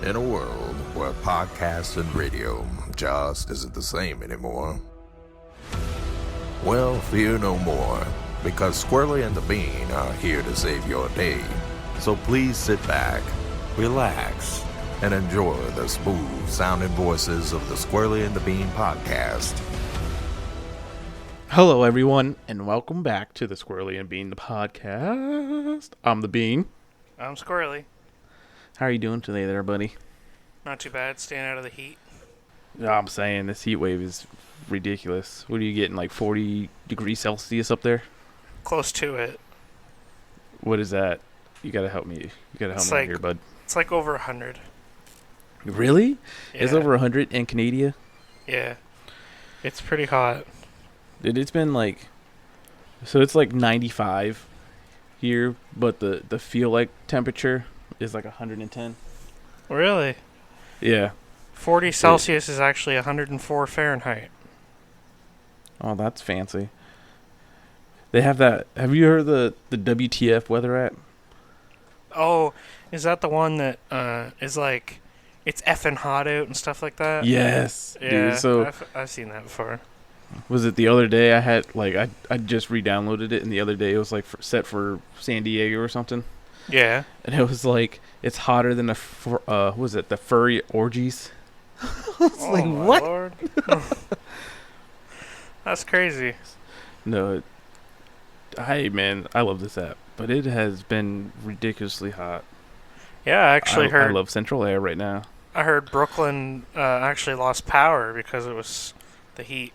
In a world where podcasts and radio just isn't the same anymore, well, fear no more, because Squirrely and the Bean are here to save your day. So please sit back, relax, and enjoy the smooth-sounding voices of the Squirrely and the Bean Podcast. Hello, everyone, and welcome back to the Squirrely and Bean Podcast. I'm the Bean. I'm Squirrely. How are you doing today there, buddy? Not too bad, staying out of the heat. No, I'm saying this heat wave is ridiculous. What are you getting, like 40 degrees Celsius up there? Close to it. What is that? You gotta help me. You gotta help me out here, bud. It's like over 100. Really? Yeah. It's over 100 in Canada? Yeah. It's pretty hot. Dude, it's been like... So it's like 95 here, but the feel like temperature is like 110. Really? Yeah. 40 Celsius is actually 104 Fahrenheit. Oh, that's fancy. They have that. Have you heard the WTF weather app? Oh, is that the one that is like, it's effing hot out and stuff like that? Yes. Yeah, dude, so I've seen that before. was it the other day I had, like, I just re-downloaded it, and the other day it was, like, set for San Diego or something. Yeah. And it was, like, it's hotter than the furry orgies? I was Oh, like, my what? Lord. That's crazy. No. Hey, man, I love this app. But it has been ridiculously hot. Yeah, I actually heard... I love Central Air right now. I heard Brooklyn actually lost power because it was the heat.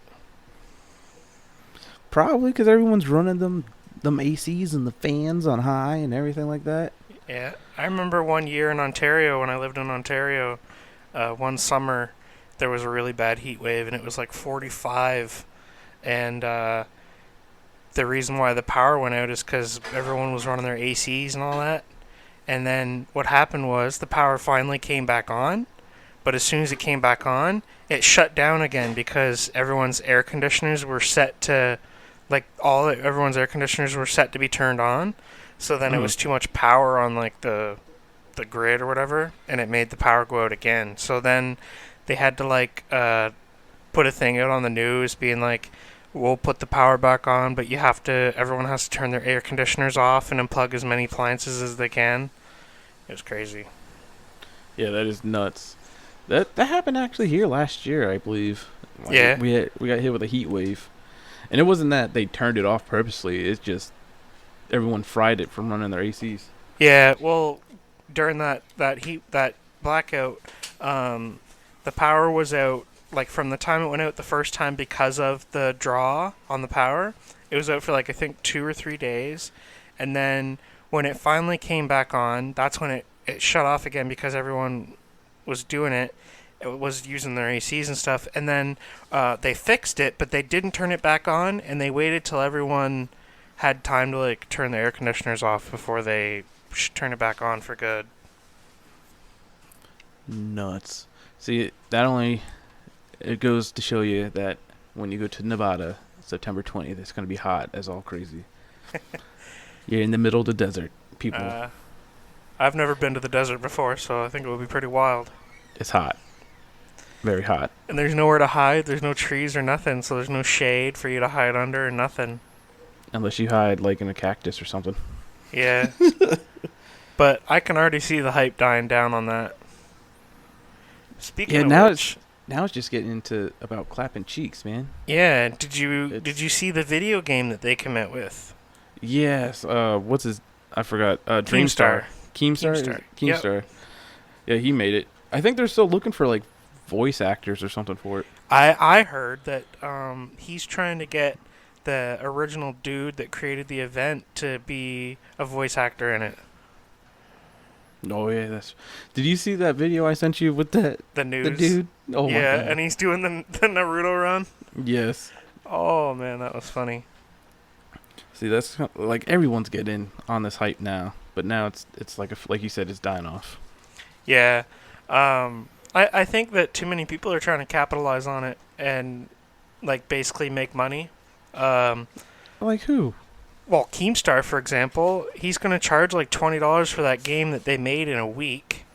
Probably because everyone's running them ACs and the fans on high and everything like that. Yeah, I remember one year in Ontario, when I lived in Ontario, one summer, there was a really bad heat wave, and it was like 45, and the reason why the power went out is because everyone was running their ACs and all that, and then what happened was the power finally came back on, but as soon as it came back on, it shut down again because everyone's air conditioners were set to... Like, everyone's air conditioners were set to be turned on, so then it was too much power on, like, the grid or whatever, and it made the power go out again. So then they had to, like, put a thing out on the news being like, we'll put the power back on, but everyone has to turn their air conditioners off and unplug as many appliances as they can. It was crazy. Yeah, that is nuts. That happened actually here last year, I believe. Like, yeah. We got hit with a heat wave. And it wasn't that they turned it off purposely. It's just everyone fried it from running their ACs. Yeah, well, during that blackout, the power was out, like, from the time it went out the first time because of the draw on the power. It was out for, like, I think 2 or 3 days. And then when it finally came back on, that's when it shut off again because everyone was doing it. It was using their ACs and stuff, and then they fixed it, but they didn't turn it back on, and they waited till everyone had time to, like, turn the air conditioners off before they turn it back on for good. Nuts. See, it goes to show you that when you go to Nevada, September 20th, it's going to be hot as all crazy. You're in the middle of the desert, people. I've never been to the desert before, so I think it would be pretty wild. It's hot. Very hot. And there's nowhere to hide. There's no trees or nothing, so there's no shade for you to hide under or nothing. Unless you hide, like, in a cactus or something. Yeah. But I can already see the hype dying down on that. Speaking of which... Now it's just getting into about clapping cheeks, man. Yeah, did you see the video game that they came out with? Yes. What's his... I forgot. Dreamstar. Keemstar? Keemstar. Yep. Yeah, he made it. I think they're still looking for, like, voice actors or something for it. I heard that he's trying to get the original dude that created the event to be a voice actor in it. Oh yeah, Did you see that video I sent you with the news? The dude? Oh yeah, my God. And he's doing the Naruto run. Yes. Oh man, that was funny. See, that's like everyone's getting on this hype now, but now it's like you said, it's dying off. Yeah. I think that too many people are trying to capitalize on it and, like, basically make money. Like who? Well, Keemstar, for example, he's going to charge like $20 for that game that they made in a week.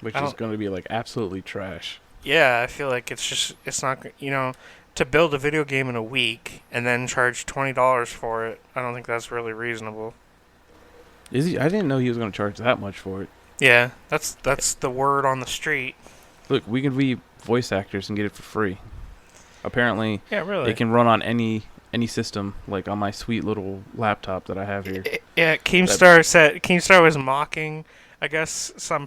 which is going to be like absolutely trash. Yeah, I feel like it's not, to build a video game in a week and then charge $20 for it. I don't think that's really reasonable. Is he? I didn't know he was going to charge that much for it. Yeah, that's the word on the street. Look, we can be voice actors and get it for free. Apparently, Yeah, really. it can run on any system, like on my sweet little laptop that I have here. Yeah, Keemstar was mocking. I guess some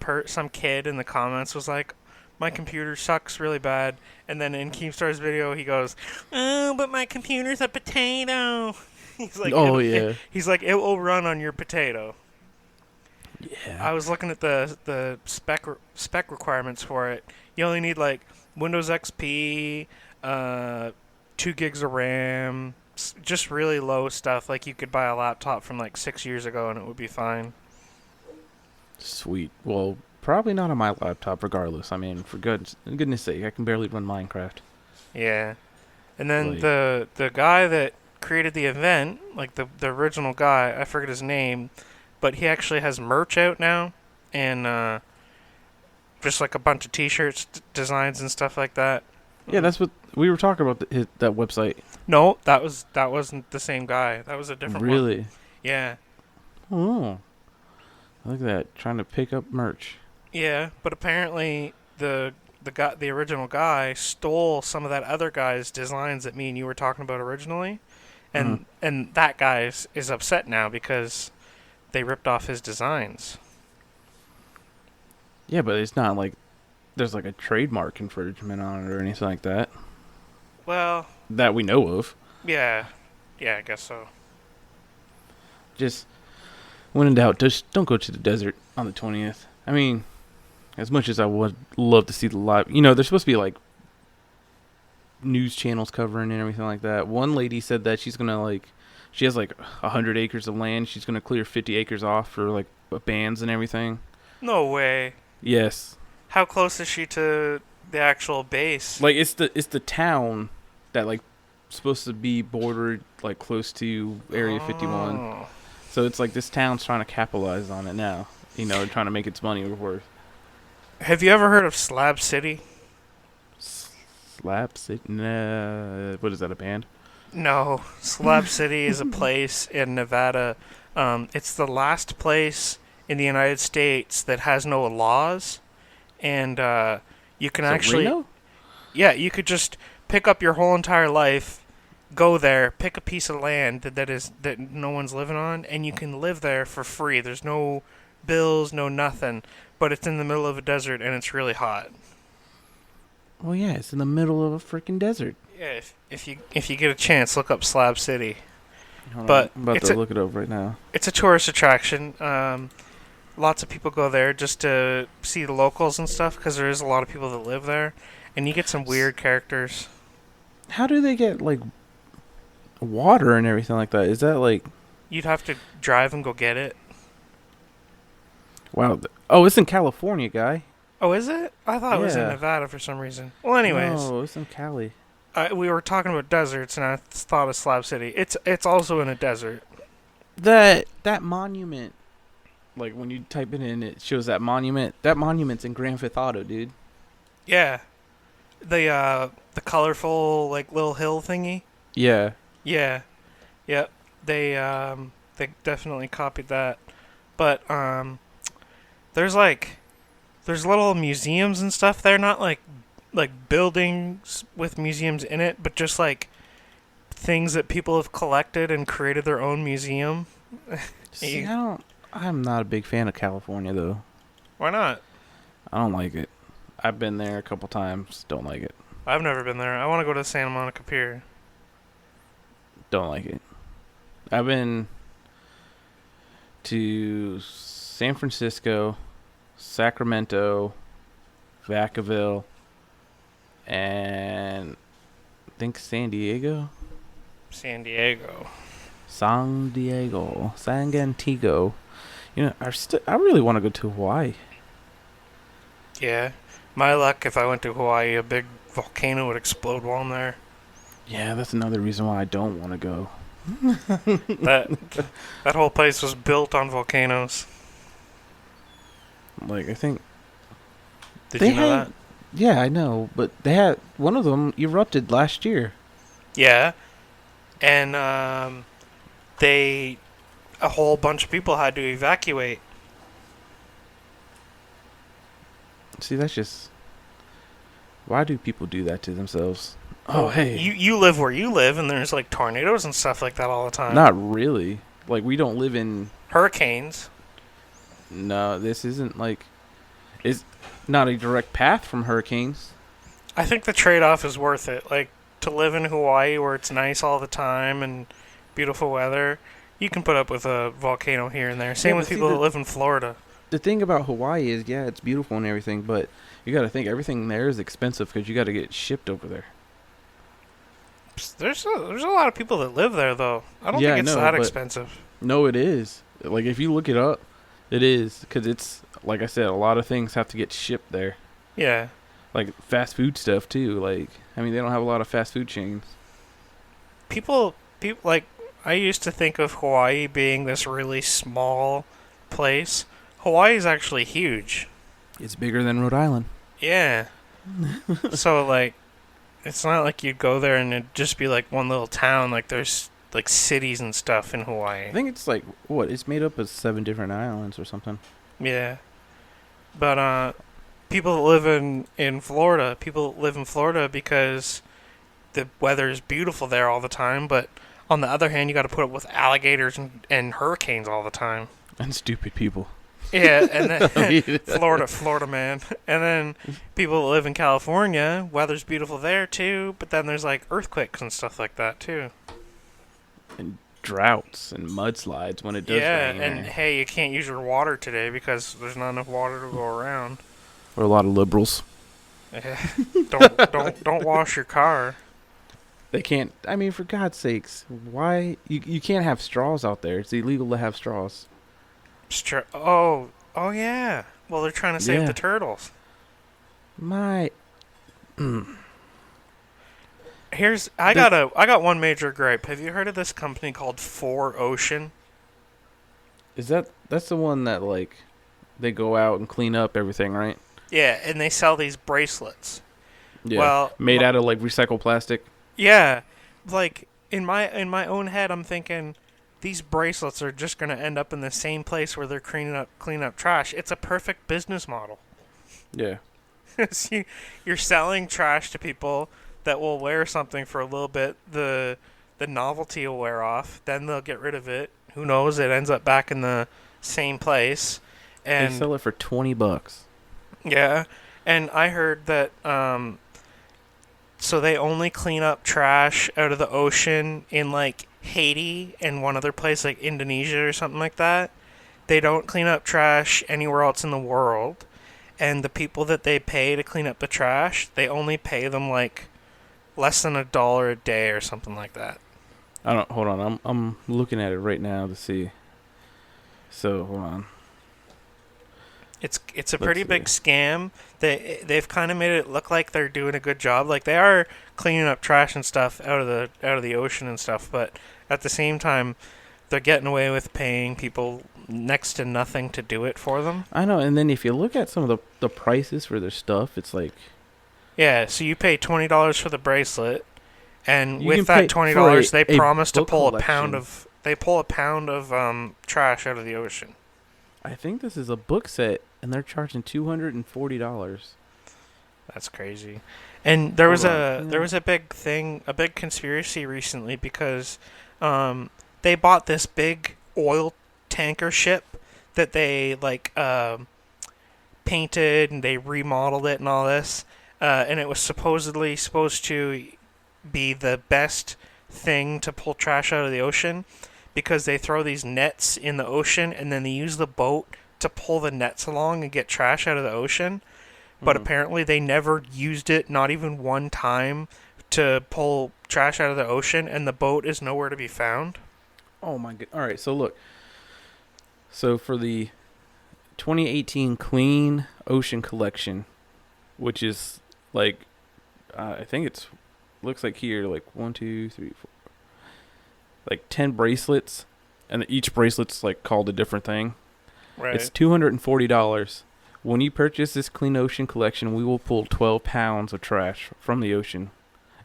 kid in the comments was like, "My computer sucks really bad," and then in Keemstar's video he goes, "Oh, but my computer's a potato." He's like, "Oh yeah." He's like, "It will run on your potato." Yeah. I was looking at the spec requirements for it. You only need like Windows XP, 2 gigs of RAM, just really low stuff. Like you could buy a laptop from like 6 years ago and it would be fine. Sweet. Well, probably not on my laptop regardless. I mean, for goodness sake, I can barely run Minecraft. Yeah. And then Like, the guy that created the event, like the original guy, I forget his name, but he actually has merch out now, and just like a bunch of T-shirts, designs, and stuff like that. yeah, that's what we were talking about. That website. No, that wasn't the same guy. That was a different one. Really? Yeah. Oh, look at that! Trying to pick up merch. Yeah, but apparently the original guy stole some of that other guy's designs that me and you were talking about originally, and that guy is upset now because they ripped off his designs. Yeah, but it's not like there's like a trademark infringement on it or anything like that. Well, That we know of. yeah, I guess so. Just when in doubt, just don't go to the desert on the 20th. I mean, as much as I would love to see the live, there's supposed to be like news channels covering and everything like that. One lady said that she's gonna she has like 100 acres of land. She's gonna clear 50 acres off for like bands and everything. No way. Yes. How close is she to the actual base? Like it's the town that like supposed to be bordered like close to Area 51. Oh. So it's like this town's trying to capitalize on it now. Trying to make its money worth. Have you ever heard of Slab City? Slab City? Nah, what is that, a band? No, Slab City is a place in Nevada. It's the last place in the United States that has no laws, and you can actually, Reno? yeah, you could just pick up your whole entire life, go there, pick a piece of land that no one's living on, and you can live there for free. There's no bills, no nothing, but it's in the middle of a desert and it's really hot. Well, yeah, it's in the middle of a freaking desert. Yeah, if you get a chance, look up Slab City. Hold But on, I'm about it's to look it up right now. It's a tourist attraction. Lots of people go there just to see the locals and stuff because there is a lot of people that live there, and you get some weird characters. How do they get like water and everything like that? Is that like? You'd have to drive and go get it. Wow. Oh, it's in California, guy. Oh, is it? I thought it was in Yeah. Nevada for some reason. Well, anyways, No, it's in Cali. we were talking about deserts, and I thought of Slab City. It's also in a desert. That monument, like when you type it in, it shows that monument. That monument's in Grand Theft Auto, dude. Yeah, the colorful like little hill thingy. Yeah. Yeah, yep. They definitely copied that, but there's little museums and stuff there, not like buildings with museums in it, but just like things that people have collected and created their own museum. See, I'm not a big fan of California though. Why not? I don't like it. I've been there a couple times. Don't like it. I've never been there. I want to go to Santa Monica Pier. Don't like it. I've been to San Francisco, Sacramento, Vacaville, and I think San Diego. San Diego. San Antigo. I really want to go to Hawaii. Yeah. My luck, if I went to Hawaii, a big volcano would explode while I'm there. Yeah, that's another reason why I don't want to go. That whole place was built on volcanoes. Like, I think Did you know that? Yeah, I know, but they had one of them erupted last year. Yeah, and a whole bunch of people had to evacuate. See, that's just... Why do people do that to themselves? Oh, hey. You live where you live, and there's like tornadoes and stuff like that all the time. Not really. Like, we don't live in... Hurricanes. No, this isn't like... It's not a direct path from hurricanes. I think the trade-off is worth it. Like, to live in Hawaii where it's nice all the time and beautiful weather, you can put up with a volcano here and there. Same with people that live in Florida. The thing about Hawaii is, yeah, it's beautiful and everything, but you got to think everything there is expensive because you got to get shipped over there. There's a lot of people that live there, though. I don't think it's that expensive. No, it is. Like, if you look it up, it is. Because it's, like I said, a lot of things have to get shipped there. Yeah. Like, fast food stuff, too. Like, I mean, they don't have a lot of fast food chains. People, like, I used to think of Hawaii being this really small place. Hawaii is actually huge. It's bigger than Rhode Island. Yeah. So, like, it's not like you'd go there and it'd just be like one little town. Like, there's like cities and stuff in Hawaii. I think it's like, what? It's made up of 7 different islands or something. Yeah. But people that live in Florida, because the weather is beautiful there all the time. But on the other hand, you got to put up with alligators and hurricanes all the time. And stupid people. Yeah, and then Florida man. And then people that live in California, weather's beautiful there too, but then there's like earthquakes and stuff like that too. And droughts and mudslides when it does rain. Yeah, and hey, you can't use your water today because there's not enough water to go around. Or a lot of liberals. Yeah. Don't wash your car. They can't. I mean, for God's sakes, why you can't have straws out there? It's illegal to have straws. Oh yeah. Well, they're trying to save the turtles. I got one major gripe. Have you heard of this company called 4Ocean? That's the one that, like, they go out and clean up everything, right? Yeah, and they sell these bracelets. Yeah. Well, made out of like recycled plastic. Yeah. Like in my own head I'm thinking these bracelets are just going to end up in the same place where they're cleaning up trash. It's a perfect business model. Yeah. You're selling trash to people that will wear something for a little bit. The novelty will wear off. Then they'll get rid of it. Who knows? It ends up back in the same place. And they sell it for $20. Yeah. And I heard that so they only clean up trash out of the ocean in like Haiti and one other place like Indonesia or something like that. They don't clean up trash anywhere else in the world. And the people that they pay to clean up the trash, they only pay them like less than $1 a day or something like that. Hold on. I'm looking at it right now to see. So, hold on. It's a pretty big scam. They've kind of made it look like they're doing a good job. Like they are cleaning up trash and stuff out of the ocean and stuff, but at the same time they're getting away with paying people next to nothing to do it for them. I know, and then if you look at some of the prices for their stuff, it's like... Yeah, so you pay $20 for the bracelet, and with that $20 they promise to pull a pound of... They pull a pound of trash out of the ocean. I think this is a book set, and they're charging $240. That's crazy. And there was a big conspiracy recently because they bought this big oil tanker ship that they like painted and they remodeled it and all this, and it was supposedly supposed to be the best thing to pull trash out of the ocean. Because they throw these nets in the ocean and then they use the boat to pull the nets along and get trash out of the ocean. But apparently they never used it, not even one time, to pull trash out of the ocean, and the boat is nowhere to be found. Oh my god. Alright, so look. So for the 2018 Clean Ocean Collection, which is like, I think it's, looks like here, like 1, 2, 3, 4. Like 10 bracelets, and each bracelet's like called a different thing. Right. It's $240, When you purchase this Clean Ocean collection, we will pull 12 pounds of trash from the ocean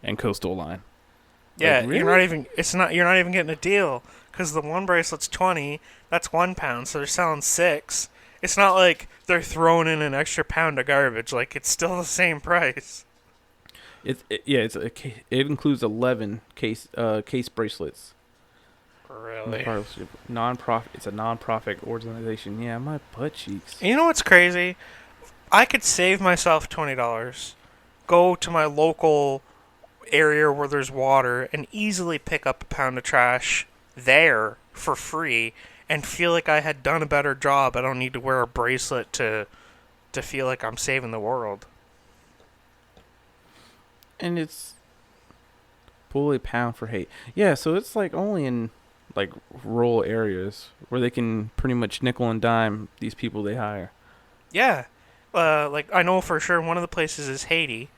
and coastal line. Yeah, Like, really? you're not even getting a deal because the one bracelet's 20. That's 1 pound, so they're selling 6. It's not like they're throwing in an extra pound of garbage. Like, it's still the same price. It includes 11 case bracelets. Really? Non-profit. It's a non-profit organization. Yeah, my butt cheeks. You know what's crazy? I could save myself $20, go to my local area where there's water, and easily pick up a pound of trash there for free, and feel like I had done a better job. I don't need to wear a bracelet to feel like I'm saving the world. And it's pull a pound for hate. Yeah, so it's like only in like rural areas where they can pretty much nickel and dime these people they hire. Yeah. Like, I know for sure one of the places is Haiti.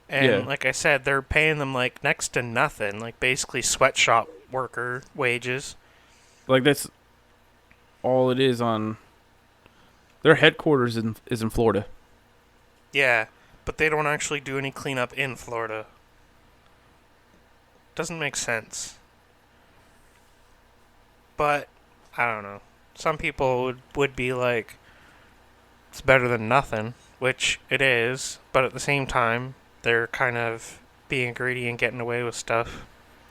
And like I said, they're paying them like next to nothing. Like basically sweatshop worker wages. Like that's all it is on... Their headquarters is in Florida. Yeah, but they don't actually do any cleanup in Florida. Doesn't make sense. But, I don't know. Some people would be like, it's better than nothing, which it is, but at the same time, they're kind of being greedy and getting away with stuff.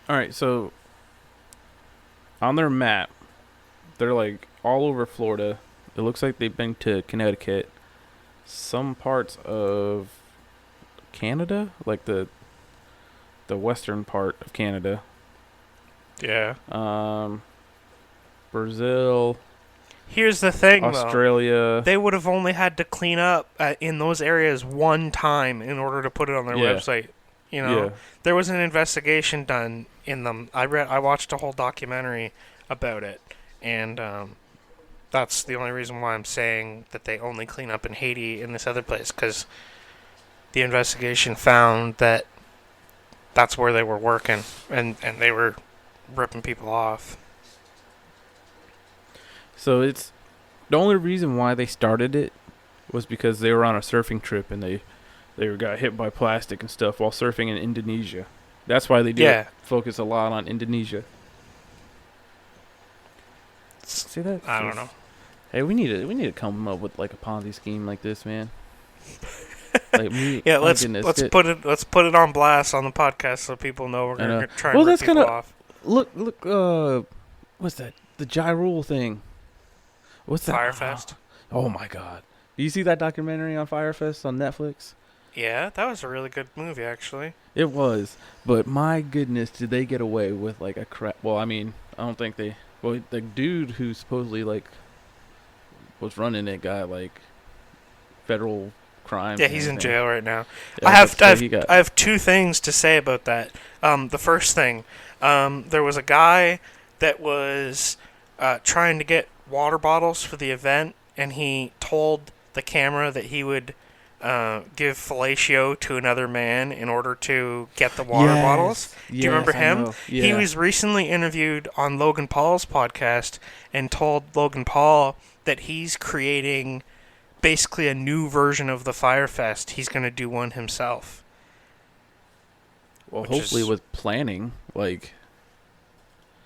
Alright, so on their map, they're like all over Florida. It looks like they've been to Connecticut, some parts of Canada, like the western part of Canada. Yeah. Brazil. Here's the thing, Australia. though. They would have only had to clean up in those areas one time in order to put it on their website. You know, there was an investigation done in them. I watched a whole documentary about it, and that's the only reason why I'm saying that they only clean up in Haiti in this other place, because the investigation found that that's where they were working, and they were ripping people off. So it's the only reason why they started it was because they were on a surfing trip and they got hit by plastic and stuff while surfing in Indonesia. That's why they focus a lot on Indonesia. See that? I don't know. Hey, we need to come up with like a Ponzi scheme like this, man. Like let's put it on blast on the podcast so people know we're gonna try and rip people off. Look, what's that? The Ja Rule thing. What's that? Firefest. Oh my God! Do you see that documentary on Firefest on Netflix? Yeah, that was a really good movie, actually. It was, but my goodness, did they get away with like a crap? Well, I mean, I don't think they. Well, the dude who supposedly like was running it got like federal crimes. Yeah, he's in jail right now. Yeah, I have two things to say about that. The first thing, there was a guy that was trying to get water bottles for the event, and he told the camera that he would give fellatio to another man in order to get the water bottles. Do you remember him? Yeah. He was recently interviewed on Logan Paul's podcast and told Logan Paul that he's creating basically a new version of the Firefest. He's going to do one himself. Well, hopefully with planning, like...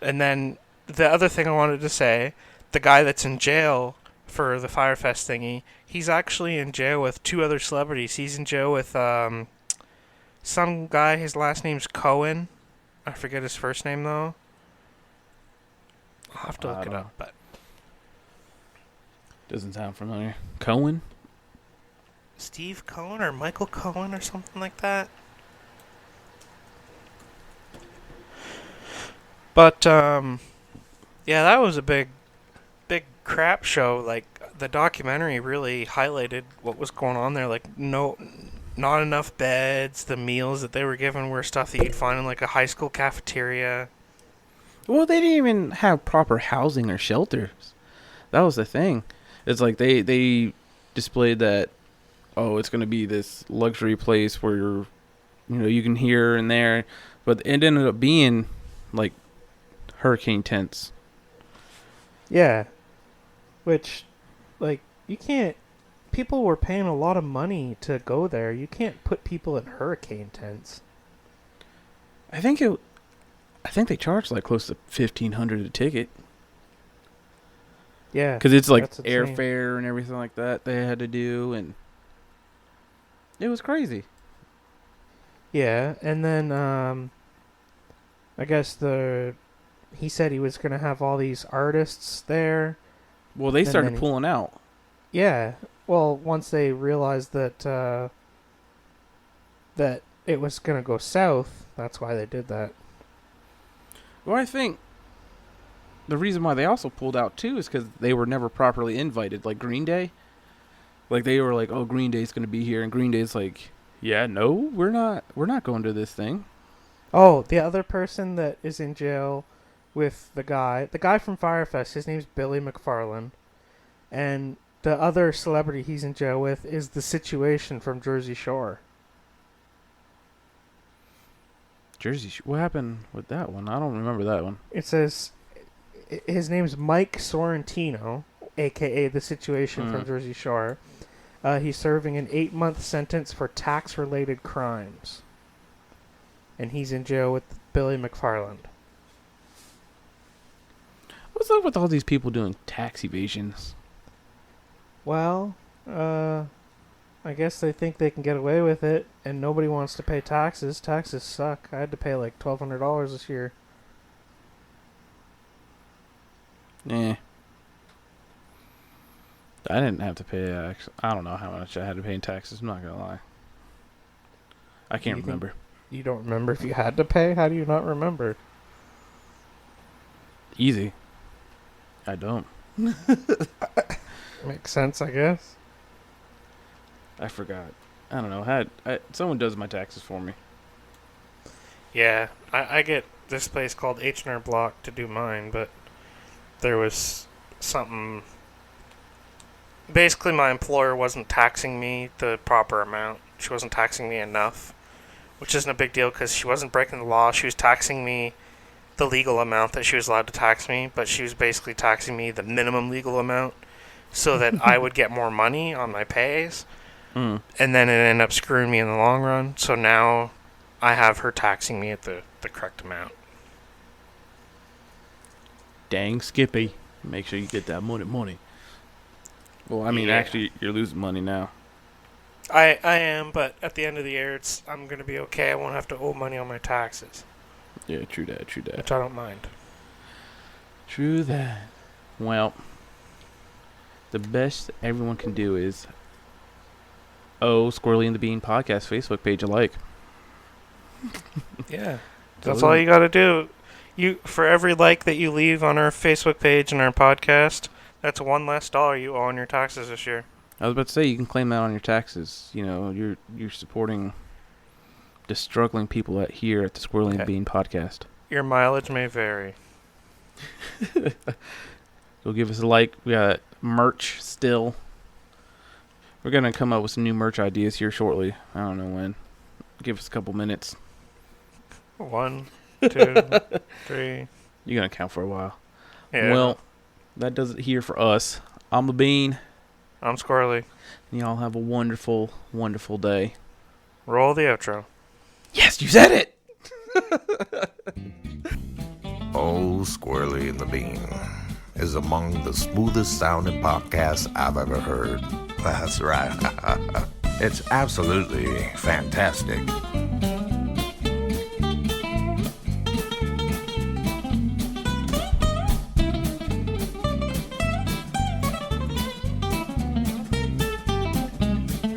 And then the other thing I wanted to say, the guy that's in jail for the Firefest thingy, he's actually in jail with two other celebrities. He's in jail with some guy, his last name's Cohen. I forget his first name, though. I'll have to look it up, but... Doesn't sound familiar. Cohen? Steve Cohen or Michael Cohen or something like that. But, yeah, that was a big crap show. Like, the documentary really highlighted what was going on there. Like, not enough beds. The meals that they were given were stuff that you'd find in, like, a high school cafeteria. Well, they didn't even have proper housing or shelters. That was the thing. It's like they displayed that, it's going to be this luxury place where you can hear and there, but it ended up being like hurricane tents. Yeah. Which, like, you can't people were paying a lot of money to go there. You can't put people in hurricane tents. I think they charged like close to $1,500 a ticket. Yeah, because it's like that's insane. airfare and everything like that they had to do, and it was crazy. Yeah, and then I guess he said he was gonna have all these artists there. Well, they And started then pulling out. Yeah, well, once they realized that that it was gonna go south, that's why they did that. Well, I think the reason why they also pulled out too is because they were never properly invited. Like Green Day, like they were like, "Oh, Green Day's gonna be here," and Green Day's like, "Yeah, no, we're not going to this thing." Oh, the other person that is in jail with the guy from Firefest, his name's Billy McFarland, and the other celebrity he's in jail with is The Situation from Jersey Shore. What happened with that one? I don't remember that one. It says his name's Mike Sorrentino, a.k.a. The Situation from Jersey Shore. He's serving an 8-month sentence for tax-related crimes. And he's in jail with Billy McFarland. What's up with all these people doing tax evasions? Well, I guess they think they can get away with it, and nobody wants to pay taxes. Taxes suck. I had to pay like $1,200 this year. I didn't have to pay. I don't know how much I had to pay in taxes. I'm not gonna lie. I can't remember. You don't remember if you had to pay? How do you not remember? Easy. I don't. Makes sense, I guess. I forgot. I don't know. Someone does my taxes for me. Yeah, I get this place called H&R Block to do mine, but there was something. Basically, my employer wasn't taxing me the proper amount. She wasn't taxing me enough, which isn't a big deal because she wasn't breaking the law. She was taxing me the legal amount that she was allowed to tax me, but she was basically taxing me the minimum legal amount so that I would get more money on my pays. And then it ended up screwing me in the long run. So now I have her taxing me at the correct amount. Dang, Skippy. Make sure you get that money. Well, I mean, actually, you're losing money now. I am, but at the end of the year, I'm going to be okay. I won't have to owe money on my taxes. Yeah, true that. Which I don't mind. True that. Well, the best everyone can do is Squirrely and the Bean Podcast Facebook page alike. Yeah. That's all you got to do. For every like that you leave on our Facebook page and our podcast, that's one less dollar you owe on your taxes this year. I was about to say, you can claim that on your taxes. You know, you're supporting the struggling people here at the Squirrely and Bean Podcast. Your mileage may vary. Go give us a like. We got merch still. We're going to come up with some new merch ideas here shortly. I don't know when. Give us a couple minutes. 1, 2, 3. You're going to count for a while. Yeah. Well, that does it here for us. I'm the Bean. I'm Squirrely. And y'all have a wonderful, wonderful day. Roll the outro. Yes, you said it! Squirrely and the Bean is among the smoothest sounding podcasts I've ever heard. That's right. It's absolutely fantastic.